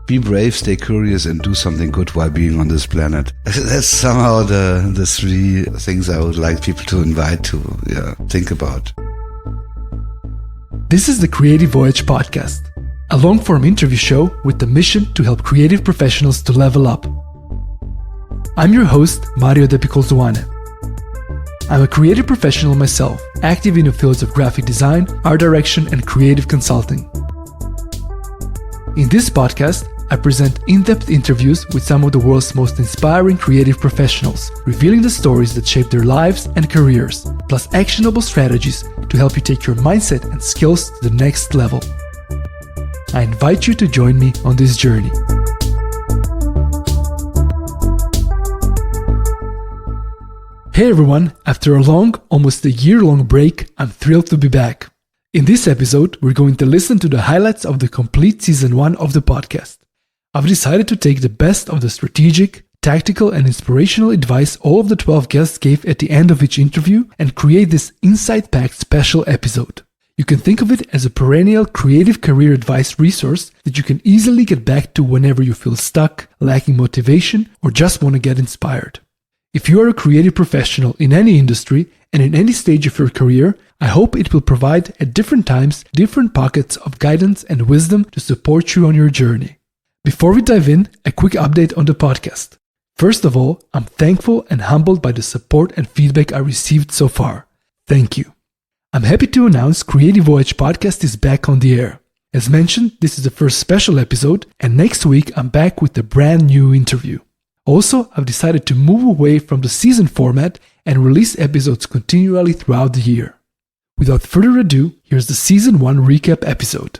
Be brave, stay curious, and do something good while being on this planet. That's somehow the three things I would like people to invite to think about. This is the Creative Voyage podcast, a long-form interview show with the mission to help creative professionals to level up. I'm your host, Mario De Picolzuane. I'm a creative professional myself, active in the fields of graphic design, art direction, and creative consulting. In this podcast, I present in-depth interviews with some of the world's most inspiring creative professionals, revealing the stories that shape their lives and careers, plus actionable strategies to help you take your mindset and skills to the next level. I invite you to join me on this journey. Hey everyone, after a long, almost a year-long break, I'm thrilled to be back. In this episode, we're going to listen to the highlights of the complete season 1 of the podcast. I've decided to take the best of the strategic, tactical, and inspirational advice all of the 12 guests gave at the end of each interview and create this insight-packed special episode. You can think of it as a perennial creative career advice resource that you can easily get back to whenever you feel stuck, lacking motivation, or just want to get inspired. If you are a creative professional in any industry and in any stage of your career, I hope it will provide at different times different pockets of guidance and wisdom to support you on your journey. Before we dive in, a quick update on the podcast. First of all, I'm thankful and humbled by the support and feedback I received so far. Thank you. I'm happy to announce Creative Voyage podcast is back on the air. As mentioned, this is the first special episode, and next week I'm back with a brand new interview. Also, I've decided to move away from the season format and release episodes continually throughout the year. Without further ado, here's the season 1 recap episode.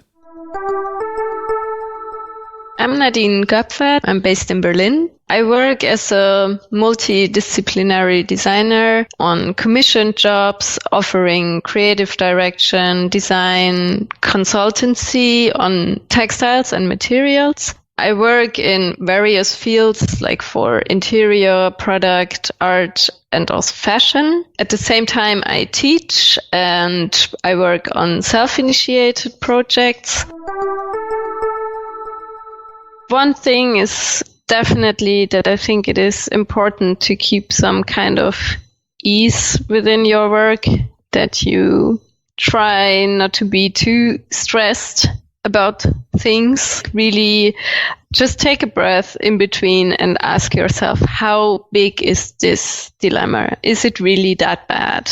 I'm Nadine Goepfert. I'm based in Berlin. I work as a multidisciplinary designer on commissioned jobs, offering creative direction, design, consultancy on textiles and materials. I work in various fields like for interior, product, art, and also fashion. At the same time, I teach and I work on self-initiated projects. One thing is definitely that I think it is important to keep some kind of ease within your work, that you try not to be too stressed about things. Really just take a breath in between and ask yourself, how big is this dilemma? Is it really that bad?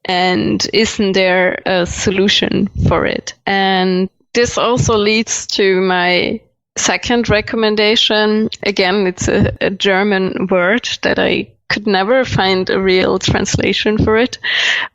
And isn't there a solution for it? And this also leads to my second recommendation. Again, it's a German word that I could never find a real translation for it,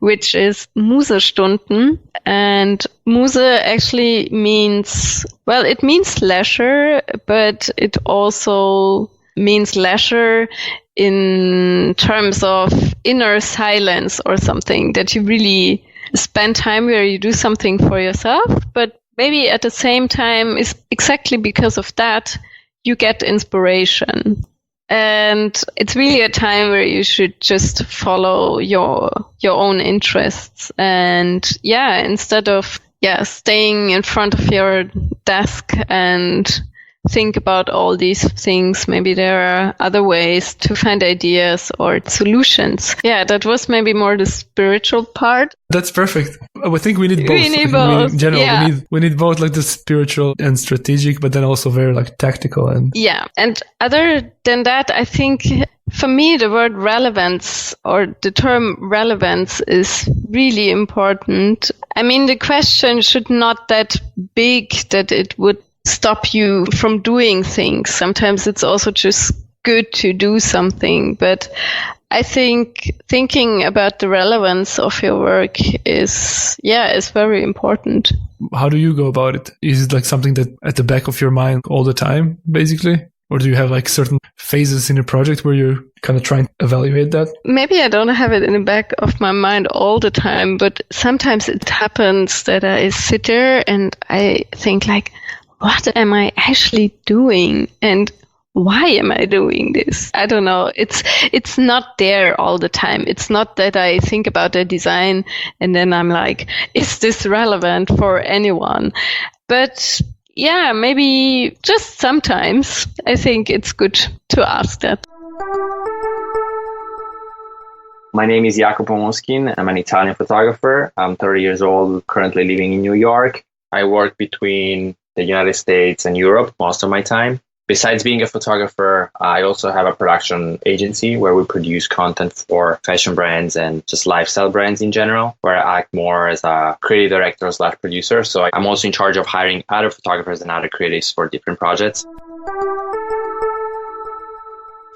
which is Musestunden. And Muse actually means, well, it means leisure, but it also means leisure in terms of inner silence or something, that you really spend time where you do something for yourself, but maybe at the same time is exactly because of that you get inspiration. And it's really a time where you should just follow your own interests. And instead of staying in front of your desk and think about all these things, maybe there are other ways to find ideas or solutions. Yeah, that was maybe more the spiritual part. That's perfect. I think we need both. We need both. In general, yeah. we need both, like the spiritual and strategic, but then also very like tactical. And other than that, I think for me the word relevance or the term relevance is really important. I mean, the question should not that big that it would stop you from doing things. Sometimes it's also just good to do something, but I think thinking about the relevance of your work is very important. How do you go about it? Is it like something that at the back of your mind all the time, basically? Or do you have like certain phases in a project where you're kind of trying to evaluate that? Maybe I don't have it in the back of my mind all the time, but sometimes it happens that I sit there and I think like, what am I actually doing? And why am I doing this? I don't know. It's not there all the time. It's not that I think about the design and then I'm like, is this relevant for anyone? But yeah, maybe just sometimes I think it's good to ask that. My name is Jacopo Moschin. I'm an Italian photographer. I'm 30 years old, currently living in New York. I work between the United States and Europe most of my time. Besides being a photographer, I also have a production agency where we produce content for fashion brands and just lifestyle brands in general, where I act more as a creative director / producer. So I'm also in charge of hiring other photographers and other creatives for different projects.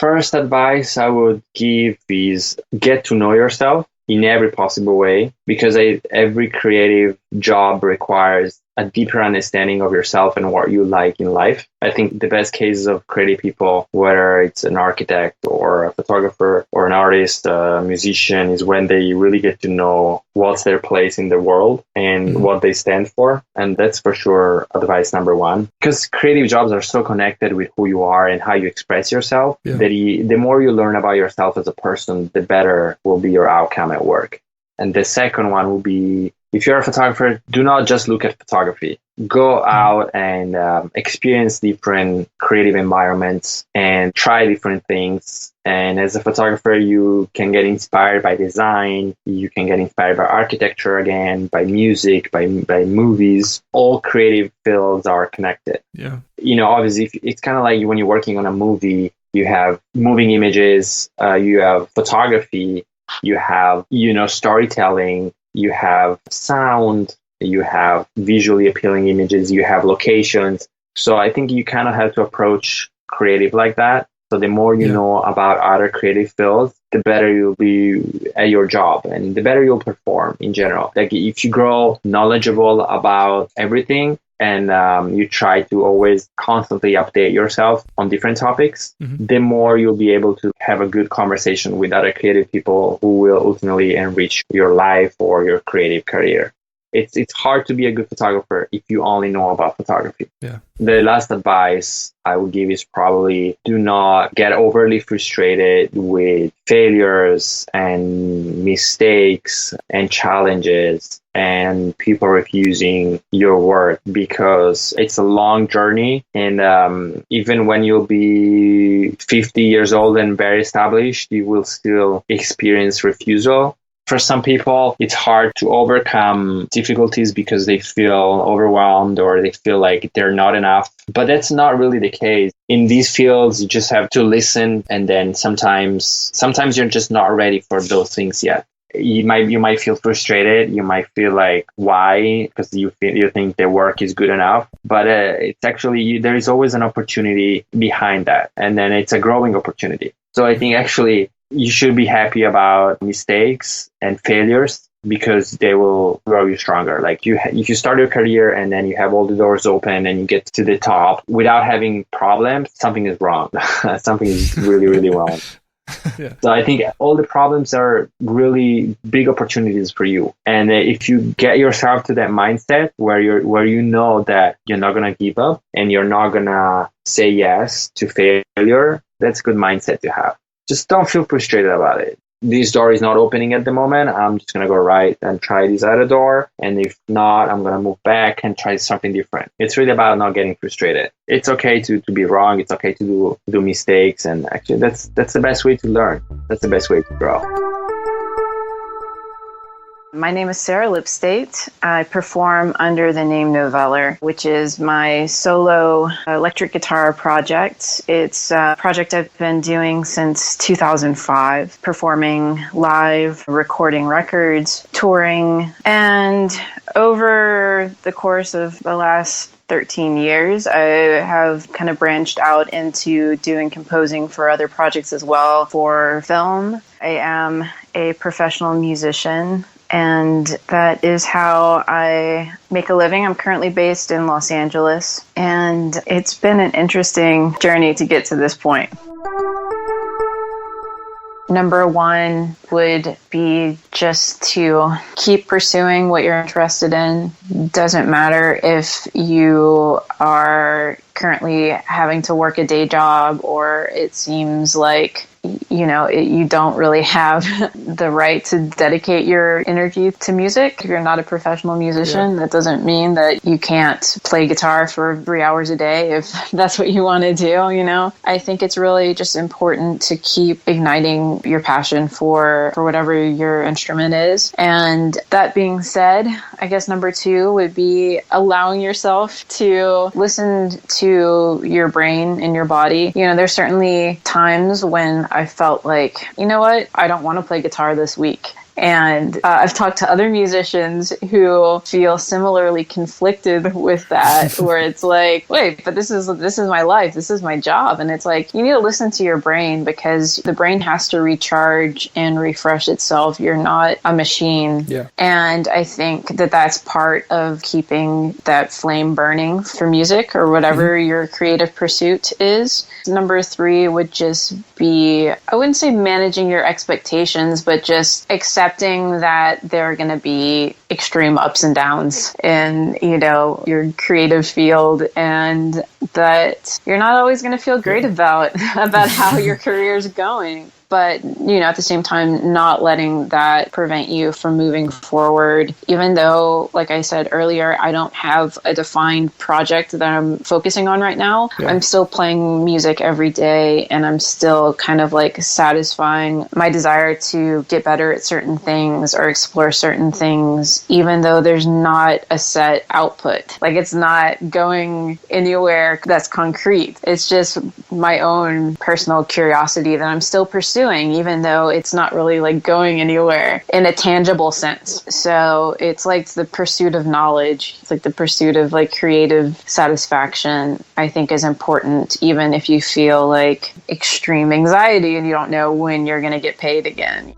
First advice I would give is get to know yourself in every possible way, because every creative job requires a deeper understanding of yourself and what you like in life. I think the best cases of creative people, whether it's an architect or a photographer or an artist, a musician, is when they really get to know what's their place in the world and what they stand for. And that's for sure advice number one, because creative jobs are so connected with who you are and how you express yourself, that the more you learn about yourself as a person, the better will be your outcome at work. And the second one will be, if you're a photographer, do not just look at photography. Go out and experience different creative environments and try different things. And as a photographer, you can get inspired by design. You can get inspired by architecture again, by music, by movies. All creative fields are connected. Yeah. You know, obviously, it's kind of like when you're working on a movie, you have moving images, you have photography, you have, storytelling, you have sound, you have visually appealing images, you have locations. So I think you kind of have to approach creative like that. So the more you know about other creative fields, the better you'll be at your job and the better you'll perform in general. Like if you grow knowledgeable about everything and you try to always constantly update yourself on different topics, the more you'll be able to have a good conversation with other creative people who will ultimately enrich your life or your creative career. It's hard to be a good photographer if you only know about photography. Yeah. The last advice I would give is probably do not get overly frustrated with failures and mistakes and challenges and people refusing your work, because it's a long journey. And even when you'll be 50 years old and very established, you will still experience refusal. For some people, it's hard to overcome difficulties because they feel overwhelmed or they feel like they're not enough. But that's not really the case. In these fields, you just have to listen, and then sometimes you're just not ready for those things yet. You might feel frustrated. You might feel like, why? Because you think the work is good enough. But it's actually, there is always an opportunity behind that. And then it's a growing opportunity. So I think actually you should be happy about mistakes and failures, because they will grow you stronger. Like if you start your career and then you have all the doors open and you get to the top without having problems, something is wrong. Something is really, really wrong. Yeah. So I think all the problems are really big opportunities for you. And if you get yourself to that mindset where you know that you're not going to give up and you're not going to say yes to failure, that's a good mindset to have. Just don't feel frustrated about it. This door is not opening at the moment. I'm just going to go right and try this other door. And if not, I'm going to move back and try something different. It's really about not getting frustrated. It's okay to be wrong. It's okay to do mistakes. And actually, that's the best way to learn. That's the best way to grow. My name is Sarah Lipstate. I perform under the name Noveller, which is my solo electric guitar project. It's a project I've been doing since 2005, performing live, recording records, touring, and over the course of the last 13 years, I have kind of branched out into doing composing for other projects as well, for film. I am a professional musician, and that is how I make a living. I'm currently based in Los Angeles, and it's been an interesting journey to get to this point. Number one would be just to keep pursuing what you're interested in. Doesn't matter if you are currently having to work a day job or it seems like you don't really have the right to dedicate your energy to music. If you're not a professional musician, that doesn't mean that you can't play guitar for 3 hours a day if that's what you want to do, I think it's really just important to keep igniting your passion for whatever your instrument is. And that being said, I guess number 2 would be allowing yourself to listen to your brain and your body. There's certainly times when I felt like, you know what, I don't want to play guitar this week. And I've talked to other musicians who feel similarly conflicted with that, where it's like, wait, but this is my life. This is my job. And it's like, you need to listen to your brain, because the brain has to recharge and refresh itself. You're not a machine. Yeah. And I think that that's part of keeping that flame burning for music or whatever your creative pursuit is. Number 3 would just be, I wouldn't say managing your expectations, but just accepting that there are going to be extreme ups and downs in, your creative field, and that you're not always going to feel great about how your career is going. But, at the same time, not letting that prevent you from moving forward. Even though, like I said earlier, I don't have a defined project that I'm focusing on right now. Yeah. I'm still playing music every day, and I'm still kind of like satisfying my desire to get better at certain things or explore certain things, even though there's not a set output. Like, it's not going anywhere that's concrete. It's just my own personal curiosity that I'm still pursuing, even though it's not really like going anywhere in a tangible sense. So it's like the pursuit of knowledge. It's like the pursuit of like creative satisfaction, I think, is important, even if you feel like extreme anxiety and you don't know when you're going to get paid again.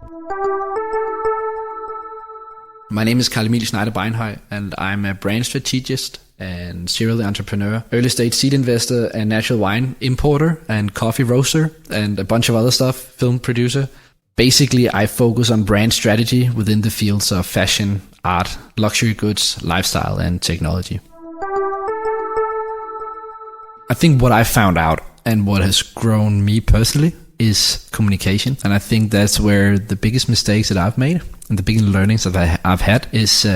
My name is Carl Emil Schneider Bregnhøi, and I'm a brand strategist and serial entrepreneur, early stage seed investor, and natural wine importer and coffee roaster, and a bunch of other stuff, film producer. Basically, I focus on brand strategy within the fields of fashion, art, luxury goods, lifestyle, and technology. I think what I found out and what has grown me personally is communication. And I think that's where the biggest mistakes that I've made and the biggest learnings that I've had is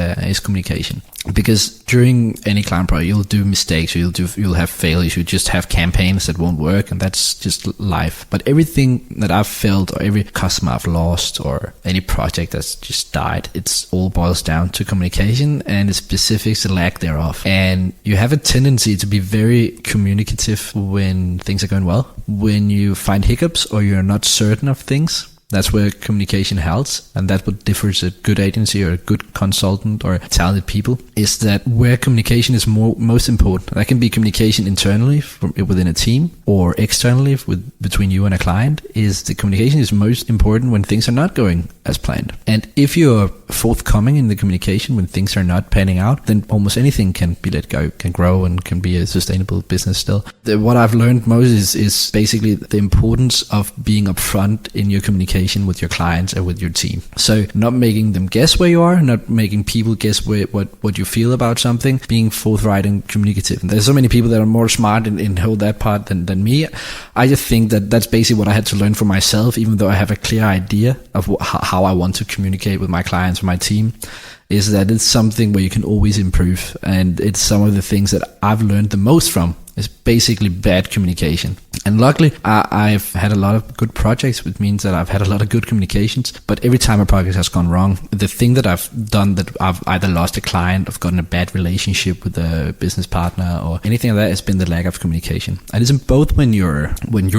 communication. Because during any client project, you'll do mistakes, or you'll have failures, you just have campaigns that won't work, and that's just life. But everything that I've felt, or every customer I've lost, or any project that's just died, it's all boils down to communication and the specifics, the lack thereof. And you have a tendency to be very communicative when things are going well. When you find hiccups or you're not certain of things, that's where communication helps, and that's what differs a good agency or a good consultant or talented people, is that where communication is most important. That can be communication internally within a team, or externally between you and a client. Is the communication is most important when things are not going as planned. And if you're forthcoming in the communication when things are not panning out, then almost anything can be let go, can grow, and can be a sustainable business still. What I've learned most is basically the importance of being upfront in your communication with your clients and with your team. So not making them guess where you are, not making people guess what you feel about something, being forthright and communicative. And there's so many people that are more smart in hold that part than me. I just think that's basically what I had to learn for myself, even though I have a clear idea of how I want to communicate with my clients, with my team, is that it's something where you can always improve. And it's some of the things that I've learned the most from is basically bad communication. And luckily, I've had a lot of good projects, which means that I've had a lot of good communications. But every time a project has gone wrong, the thing that I've done, that I've either lost a client, I've gotten a bad relationship with a business partner, or anything like that, has been the lack of communication. And it's both when you're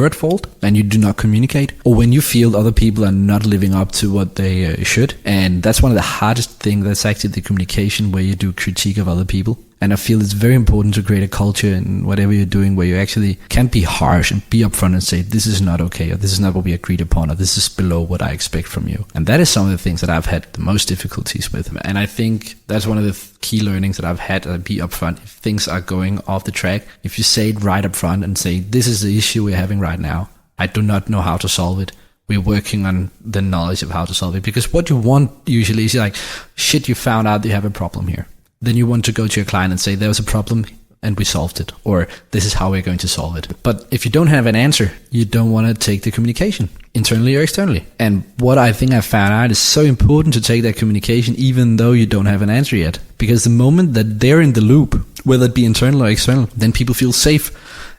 at fault and you do not communicate, or when you feel other people are not living up to what they should. And that's one of the hardest things. That's actually the communication where you do critique of other people. And I feel it's very important to create a culture in whatever you're doing where you actually can be harsh and be upfront and say, this is not okay, or this is not what we agreed upon, or this is below what I expect from you. And that is some of the things that I've had the most difficulties with. And I think that's one of the key learnings that I've had, be upfront. If things are going off the track, if you say it right up front and say, this is the issue we're having right now, I do not know how to solve it. We're working on the knowledge of how to solve it. Because what you want usually is like, shit, you found out you have a problem here. Then you want to go to your client and say, there's a problem. and we solved it, or this is how we're going to solve it. But if you don't have an answer, you don't want to take the communication, internally or externally. And what I think I found out is so important to take that communication even though you don't have an answer yet. Because the moment that they're in the loop, whether it be internal or external, then people feel safe.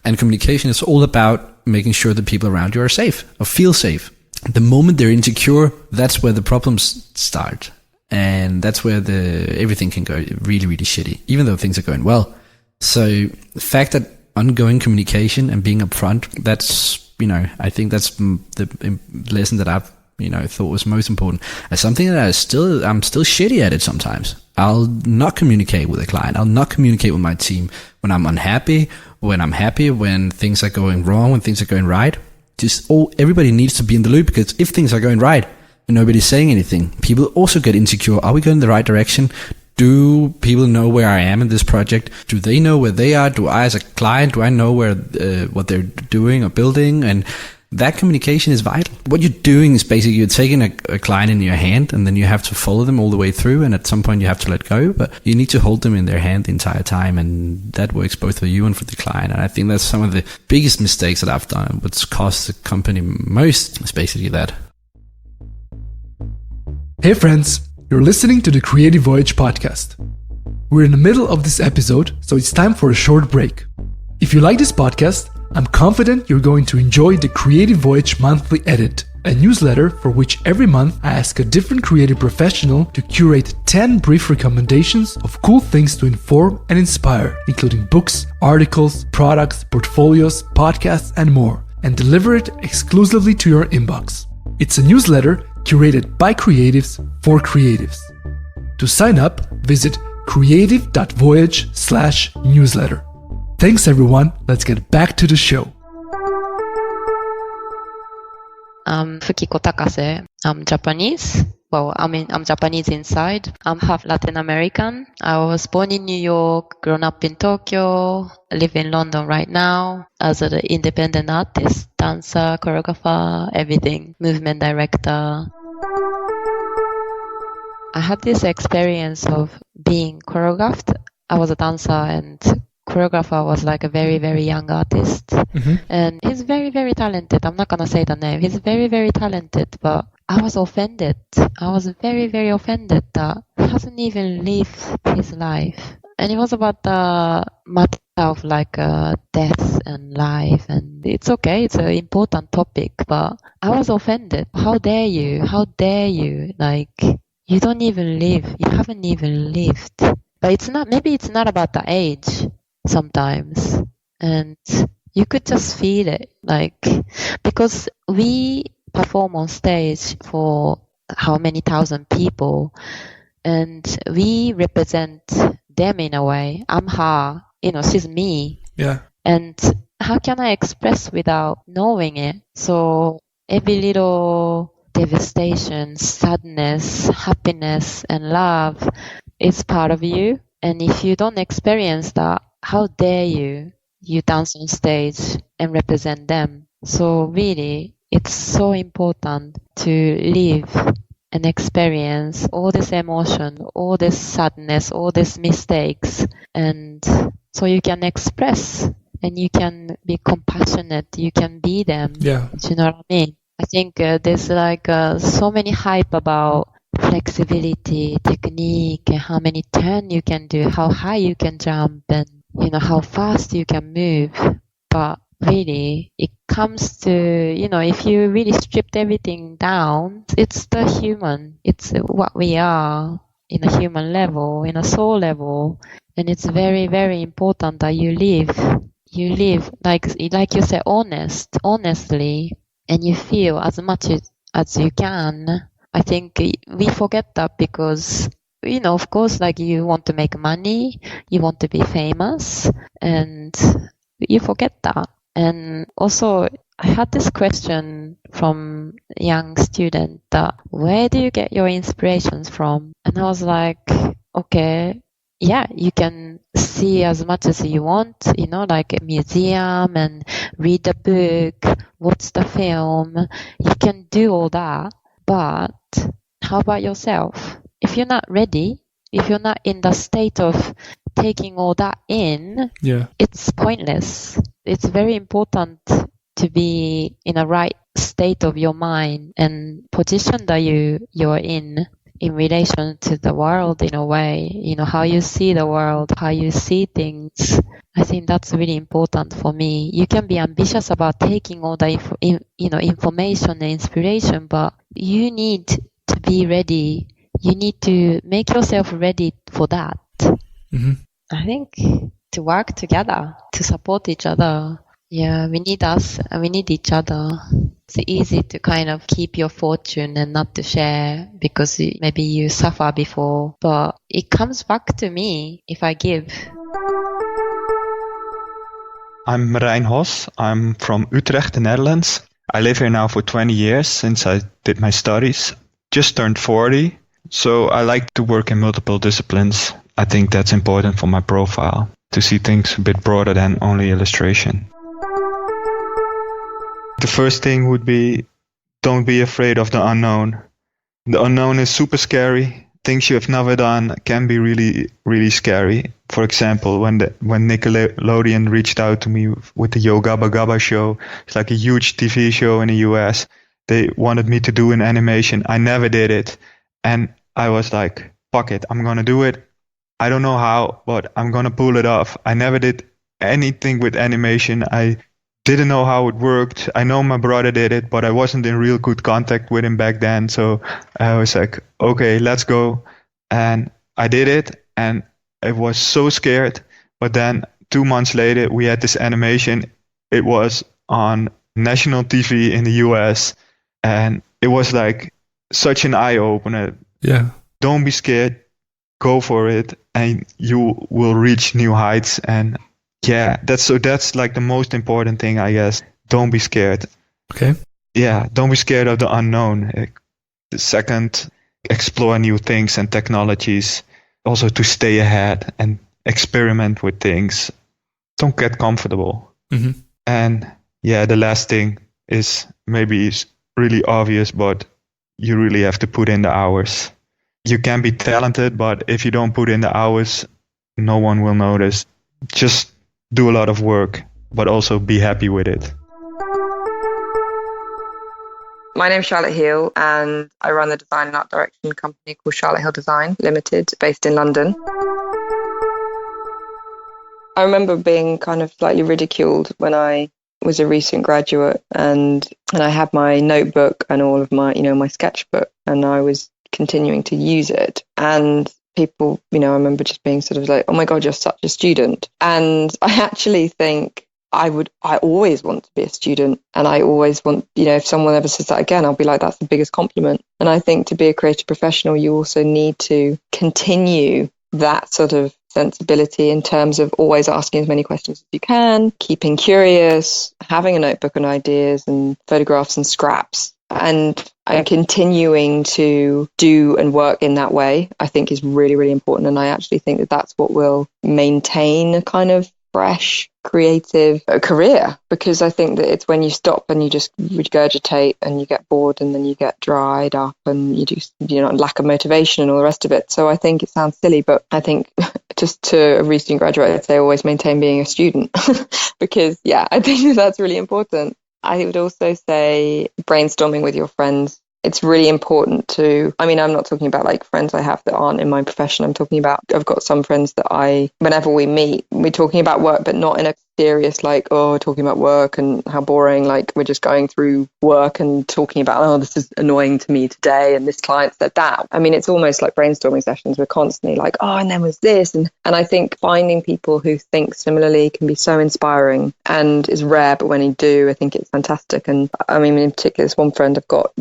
And communication is all about making sure that people around you are safe or feel safe. The moment they're insecure, that's where the problems start. And that's where everything can go really, really shitty, even though things are going well. So the fact that ongoing communication and being upfront, that's, I think that's the lesson that I've, thought was most important. As something that I'm still shitty at it sometimes. I'll not communicate with a client. I'll not communicate with my team when I'm unhappy, when I'm happy, when things are going wrong, when things are going right. Everybody needs to be in the loop, because if things are going right and nobody's saying anything, people also get insecure. Are we going in the right direction? Do people know where I am in this project? Do they know where they are? Do I, as a client, do I know where what they're doing or building? And that communication is vital. What you're doing is basically you're taking a client in your hand, and then you have to follow them all the way through, and at some point you have to let go, but you need to hold them in their hand the entire time, and that works both for you and for the client. And I think that's some of the biggest mistakes that I've done. What's cost the company most is basically that. Hey friends, you're listening to the Creative Voyage podcast. We're in the middle of this episode, so it's time for a short break. If you like this podcast, I'm confident you're going to enjoy the Creative Voyage Monthly Edit, a newsletter for which every month I ask a different creative professional to curate 10 brief recommendations of cool things to inform and inspire, including books, articles, products, portfolios, podcasts, and more, and deliver it exclusively to your inbox. It's a newsletter curated by creatives for creatives. To sign up, visit creative.voyage/newsletter. Thanks everyone, let's get back to the show. I'm Fukiko Takase. I'm Japanese. Well, I'm Japanese inside. I'm half Latin American. I was born in New York, grown up in Tokyo, live in London right now as an independent artist, dancer, choreographer, everything, movement director. I had this experience of being choreographed. I was a dancer, and choreographer was like a very, very young artist. Mm-hmm. And he's very, very talented. I'm not going to say the name. He's very, very talented, but I was offended. I was very, very offended that he hasn't even lived his life. And it was about the matter of like death and life. And it's okay. It's an important topic, but I was offended. How dare you? How dare you? Like, you don't even live. You haven't even lived. But maybe it's not about the age sometimes. And you could just feel it. Like, because we perform on stage for how many thousand people, and we represent them in a way. I'm her, she's me. Yeah. And how can I express without knowing it? So every little devastation, sadness, happiness, and love is part of you. And if you don't experience that, how dare you dance on stage and represent them? So really, it's so important to live and experience all this emotion, all this sadness, all these mistakes, and so you can express and you can be compassionate, you can be them. Yeah. Do you know what I mean? I think there's like so many hype about flexibility, technique, and how many turns you can do, how high you can jump, and how fast you can move. But really, it comes to, if you really stripped everything down, it's the human. It's what we are in a human level, in a soul level. And it's very, very important that you live, like you say, honestly, and you feel as much as you can. I think we forget that because, of course, like you want to make money, you want to be famous, and you forget that. And also, I had this question from a young student that, where do you get your inspirations from? And I was like, okay, yeah, you can see as much as you want, like a museum and read the book, watch the film. You can do all that. But how about yourself? If you're not ready, if you're not in the state of taking all that in, it's pointless. It's very important to be in a right state of your mind and position that you're in relation to the world in a way, how you see the world, how you see things. I think that's really important for me. You can be ambitious about taking all the information and inspiration, but you need to be ready. You need to make yourself ready for that. Mm-hmm. I think to work together, to support each other. Yeah, we need us and we need each other. It's easy to kind of keep your fortune and not to share because maybe you suffer before, but it comes back to me if I give. I'm Merijn. I'm from Utrecht, the Netherlands. I live here now for 20 years since I did my studies. Just turned 40, so I like to work in multiple disciplines. I think that's important for my profile, to see things a bit broader than only illustration. The first thing would be, don't be afraid of the unknown. The unknown is super scary. Things you have never done can be really, really scary. For example, when Nickelodeon reached out to me with the Yo Gabba Gabba show, it's like a huge TV show in the US. They wanted me to do an animation. I never did it. And I was like, fuck it, I'm going to do it. I don't know how, but I'm going to pull it off. I never did anything with animation. I didn't know how it worked. I know my brother did it, but I wasn't in real good contact with him back then. So I was like, okay, let's go. And I did it, and I was so scared. But then 2 months later, we had this animation. It was on national TV in the US, and it was like such an eye-opener. Yeah. Don't be scared. Go for it, and you will reach new heights. And yeah, that's like the most important thing, I guess. Don't be scared. Okay. Yeah, don't be scared of the unknown. The second, explore new things and technologies. Also to stay ahead and experiment with things. Don't get comfortable. Mm-hmm. And yeah, the last thing is maybe it's really obvious, but you really have to put in the hours. You can be talented, but if you don't put in the hours, no one will notice. Just do a lot of work, but also be happy with it. My name's Charlotte Hill, and I run the design and art direction company called Charlotte Hill Design Limited, based in London. I remember being kind of slightly ridiculed when I was a recent graduate, and I had my notebook and all of my, my sketchbook, and I was continuing to use it. And people, I remember just being sort of like, oh my God, you're such a student. And I actually think I always want to be a student. And I always want, if someone ever says that again, I'll be like, that's the biggest compliment. And I think to be a creative professional, you also need to continue that sort of sensibility in terms of always asking as many questions as you can, keeping curious, having a notebook and ideas and photographs and scraps. And continuing to do and work in that way, I think is really, really important. And I actually think that that's what will maintain a kind of fresh, creative career, because I think that it's when you stop and you just regurgitate and you get bored and then you get dried up and you just, lack of motivation and all the rest of it. So I think it sounds silly, but I think just to a recent graduate, I'd say always maintain being a student because, I think that's really important. I would also say brainstorming with your friends. It's really important to, I'm not talking about like friends I have that aren't in my profession. I'm talking about, I've got some friends that whenever we meet, we're talking about work, but not in a serious, like, oh, talking about work and how boring, like we're just going through work and talking about, oh, this is annoying to me today and this client said that. It's almost like brainstorming sessions. We're constantly like, oh, and then was this. And I think finding people who think similarly can be so inspiring and is rare, but when you do, I think it's fantastic. And in particular, this one friend I've got,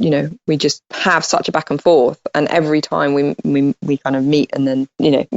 we just have such a back and forth. And every time we kind of meet and then,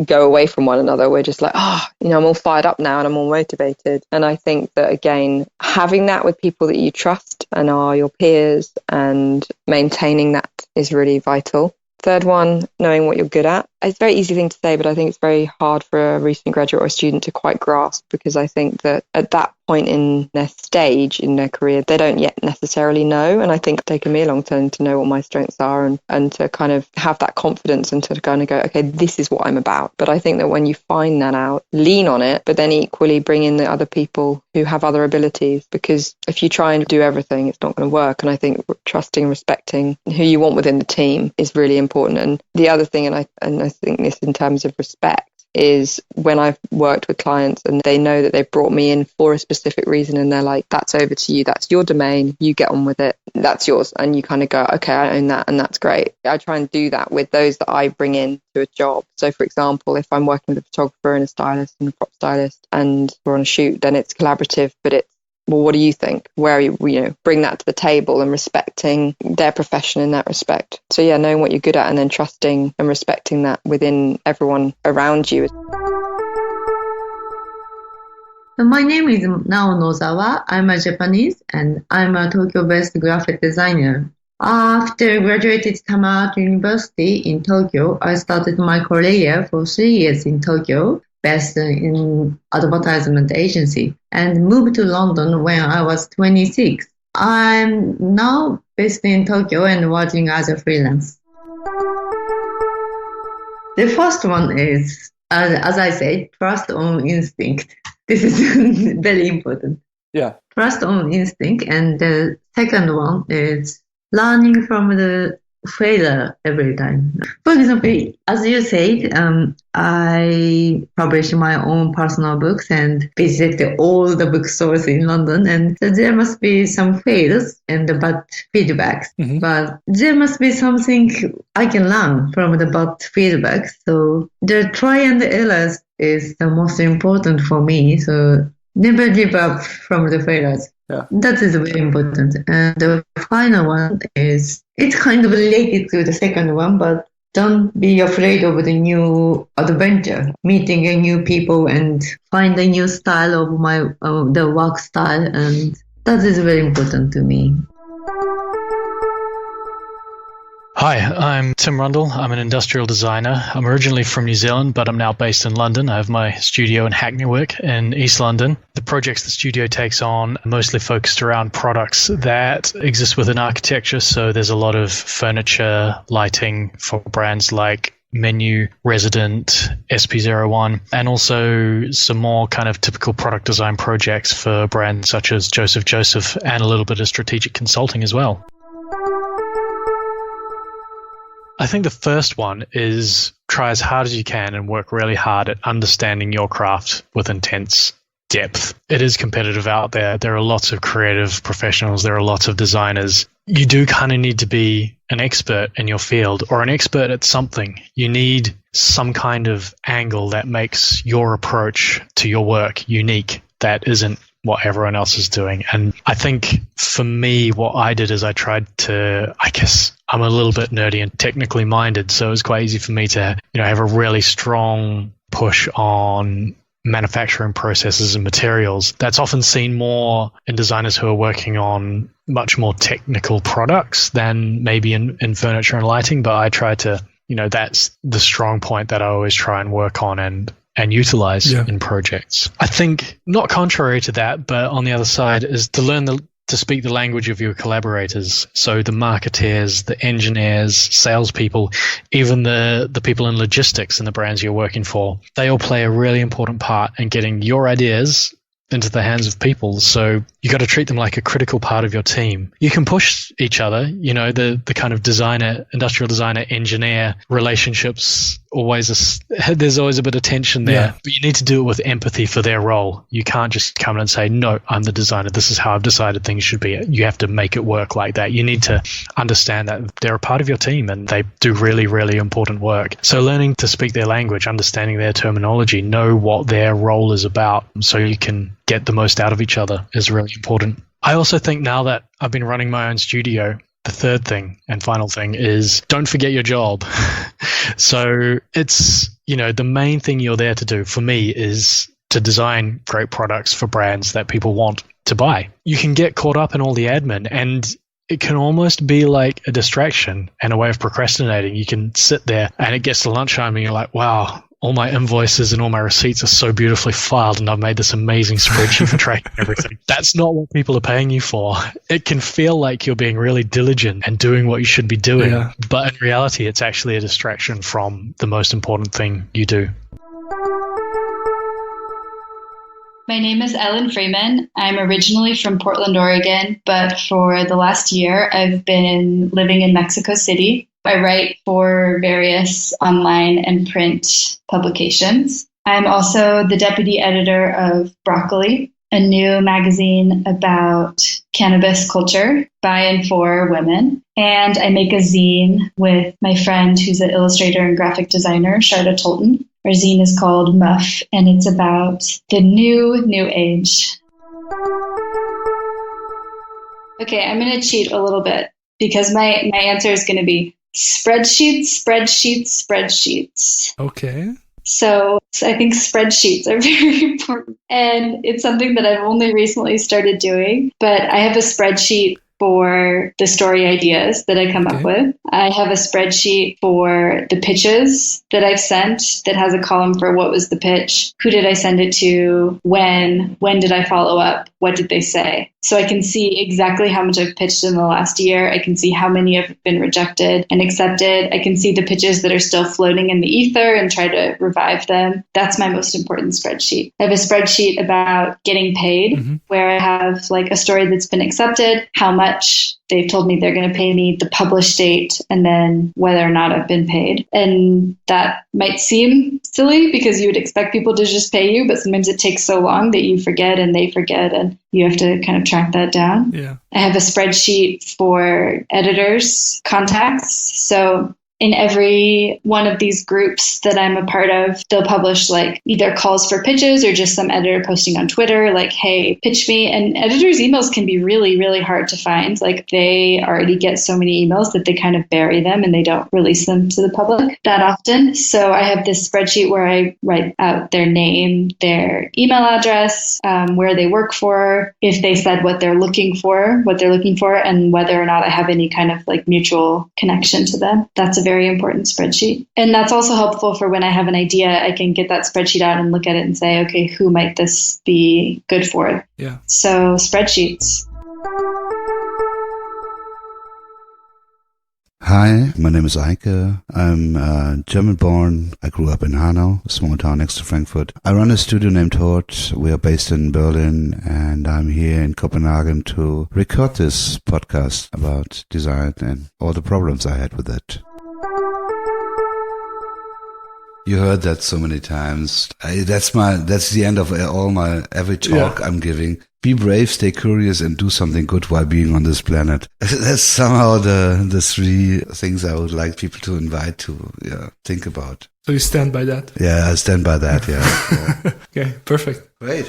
go away from one another, we're just like, I'm all fired up now and I'm all motivated. And I think that, again, having that with people that you trust and are your peers and maintaining that is really vital. Third one, knowing what you're good at. it's a very easy thing to say, but I think it's very hard for a recent graduate or a student to quite grasp, because I think that at that point in their stage in their career, they don't yet necessarily know. And I think it's taken me a long time to know what my strengths are and to kind of have that confidence and to kind of go, okay, this is what I'm about. But I think that when you find that out, lean on it, but then equally bring in the other people who have other abilities, because if you try and do everything, it's not going to work. And I think trusting, respecting who you want within the team is really important. And the other thing, and I think this in terms of respect, is when I've worked with clients and they know that they've brought me in for a specific reason and they're like, that's over to you, that's your domain, you get on with it, that's yours. And you kind of go, okay, I own that and that's great. I try and do that with those that I bring in to a job. So for example, if I'm working with a photographer and a stylist and a prop stylist and we're on a shoot, then it's collaborative, but it's, well, what do you think? Where you bring that to the table and respecting their profession in that respect. So yeah, knowing what you're good at and then trusting and respecting that within everyone around you. My name is now Nozawa. I'm a Japanese and I'm a Tokyo-based graphic designer. After graduated Tama University in Tokyo, I started my career for 3 years in Tokyo, based in advertisement agency, and moved to London when I was 26. I'm now based in Tokyo and working as a freelance. The first one is, as I said, trust on instinct. This is very important. Yeah. Trust on instinct. And the second one is learning from the failure every time. For example, as you said, I publish my own personal books and visit all the bookstores in London, and so there must be some fails and the bad feedbacks. Mm-hmm. But there must be something I can learn from the bad feedback. So the try and errors is the most important for me. So never give up from the failures. Yeah. That is very important. And the final one is, it's kind of related to the second one, but don't be afraid of the new adventure, meeting a new people and find a new style of the work style. And that is very important to me. Hi, I'm Tim Rundle. I'm an industrial designer. I'm originally from New Zealand, but I'm now based in London. I have my studio in Hackney Wick in East London. The projects the studio takes on are mostly focused around products that exist within architecture. So there's a lot of furniture, lighting for brands like Menu, Resident, SP01, and also some more kind of typical product design projects for brands such as Joseph, and a little bit of strategic consulting as well. I think the first one is try as hard as you can and work really hard at understanding your craft with intense depth. It is competitive out there. There are lots of creative professionals. There are lots of designers. You do kind of need to be an expert in your field or an expert at something. You need some kind of angle that makes your approach to your work unique, that isn't what everyone else is doing. And I think for me, what I did is I tried to, I guess I'm a little bit nerdy and technically minded, so it was quite easy for me to, have a really strong push on manufacturing processes and materials. That's often seen more in designers who are working on much more technical products than maybe in furniture and lighting. But I try to, that's the strong point that I always try and work on and utilize in projects. I think not contrary to that, but on the other side is to learn to speak the language of your collaborators. So the marketeers, the engineers, salespeople, even the people in logistics in the brands you're working for, they all play a really important part in getting your ideas into the hands of people. So you got to treat them like a critical part of your team. You can push each other, the kind of industrial designer, engineer relationships, there's always a bit of tension there, but you need to do it with empathy for their role. You can't just come in and say, no, I'm the designer. This is how I've decided things should be. You have to make it work like that. You need to understand that they're a part of your team and they do really, really important work. So learning to speak their language, understanding their terminology, know what their role is about so you can get the most out of each other is really important. I also think now that I've been running my own studio, the third thing and final thing is don't forget your job. So it's, the main thing you're there to do for me is to design great products for brands that people want to buy. You can get caught up in all the admin and it can almost be like a distraction and a way of procrastinating. You can sit there and it gets to lunchtime and you're like, wow, all my invoices and all my receipts are so beautifully filed and I've made this amazing spreadsheet for tracking everything. That's not what people are paying you for. It can feel like you're being really diligent and doing what you should be doing, but in reality, it's actually a distraction from the most important thing you do. My name is Ellen Freeman. I'm originally from Portland, Oregon, but for the last year, I've been living in Mexico City. I write for various online and print publications. I'm also the deputy editor of Broccoli, a new magazine about cannabis culture by and for women. And I make a zine with my friend who's an illustrator and graphic designer, Sharda Tolton. Our zine is called Muff, and it's about the new age. Okay, I'm going to cheat a little bit because my answer is going to be spreadsheets. Okay. So I think spreadsheets are very important. And it's something that I've only recently started doing. But I have a spreadsheet for the story ideas that I come up with. I have a spreadsheet for the pitches that I've sent that has a column for what was the pitch, who did I send it to, when did I follow up, what did they say. So I can see exactly how much I've pitched in the last year. I can see how many have been rejected and accepted. I can see the pitches that are still floating in the ether and try to revive them. That's my most important spreadsheet. I have a spreadsheet about getting paid where I have like a story that's been accepted, how much they've told me they're going to pay me, the published date, and then whether or not I've been paid. And that might seem silly because you would expect people to just pay you, but sometimes it takes so long that you forget and they forget and you have to kind of track that down. Yeah. I have a spreadsheet for editors' contacts. So in every one of these groups that I'm a part of, they'll publish like either calls for pitches or just some editor posting on Twitter like, hey, pitch me. And editors' emails can be really, really hard to find. Like they already get so many emails that they kind of bury them and they don't release them to the public that often. So I have this spreadsheet where I write out their name, their email address, where they work for, if they said what they're looking for, and whether or not I have any kind of like mutual connection to them. That's a very important spreadsheet. And that's also helpful for when I have an idea, I can get that spreadsheet out and look at it and say, okay, who might this be good for? Yeah. So spreadsheets. Hi, my name is Eike. I'm German-born. I grew up in Hanau, a small town next to Frankfurt. I run a studio named Hort. We are based in Berlin, and I'm here in Copenhagen to record this podcast about design and all the problems I had with it. You heard that so many times. That's the end of every talk I'm giving. Be brave, stay curious, and do something good while being on this planet. That's somehow the three things I would like people to invite to think about. So you stand by that? Yeah, I stand by that, yeah. Okay, perfect. Great.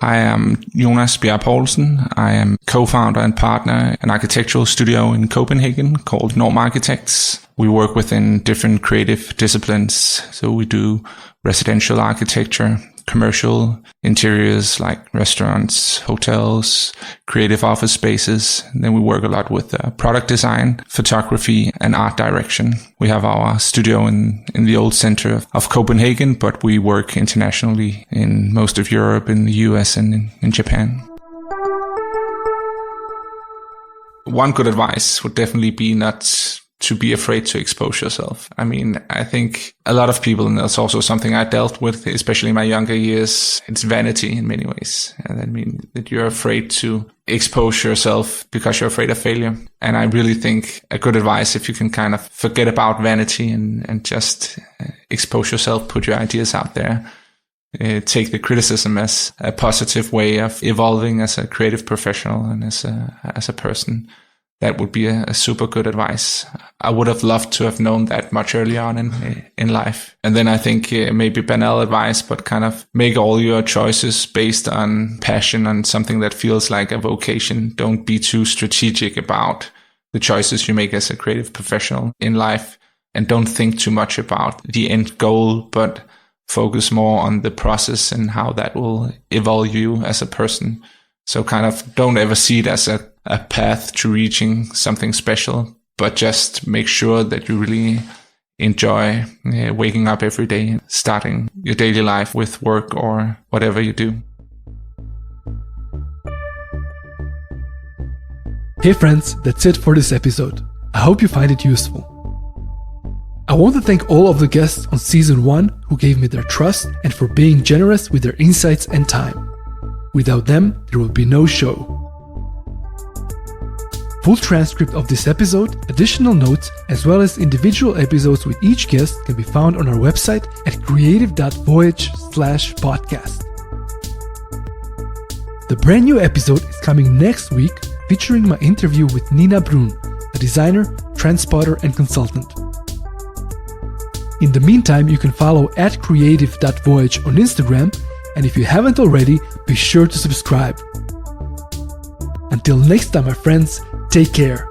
I am Jonas Bjerre-Poulsen. I am co-founder and partner in an architectural studio in Copenhagen called Norm Architects. We work within different creative disciplines. So we do residential architecture, commercial interiors like restaurants, hotels, creative office spaces. And then we work a lot with product design, photography, and art direction. We have our studio in the old center of Copenhagen, but we work internationally in most of Europe, in the US, and in Japan. One good advice would definitely be not to be afraid to expose yourself. I mean, I think a lot of people, and that's also something I dealt with, especially in my younger years, it's vanity in many ways. And I mean, that you're afraid to expose yourself because you're afraid of failure. And I really think a good advice, if you can kind of forget about vanity and just expose yourself, put your ideas out there, take the criticism as a positive way of evolving as a creative professional and as a person. That would be a super good advice. I would have loved to have known that much earlier on in life. And then I think maybe banal advice, but kind of make all your choices based on passion and something that feels like a vocation. Don't be too strategic about the choices you make as a creative professional in life. And don't think too much about the end goal, but focus more on the process and how that will evolve you as a person. So kind of don't ever see it as a path to reaching something special, but just make sure that you really enjoy waking up every day, starting your daily life with work or whatever you do. Hey friends, that's it for this episode. I hope you find it useful. I want to thank all of the guests on Season 1 who gave me their trust and for being generous with their insights and time. Without them, there would be no show. Full transcript of this episode, additional notes, as well as individual episodes with each guest can be found on our website at creative.voyage/podcast. The brand new episode is coming next week, featuring my interview with Nina Brun, a designer, transporter, and consultant. In the meantime, you can follow at creative.voyage on Instagram, and if you haven't already, be sure to subscribe. Until next time, my friends, take care.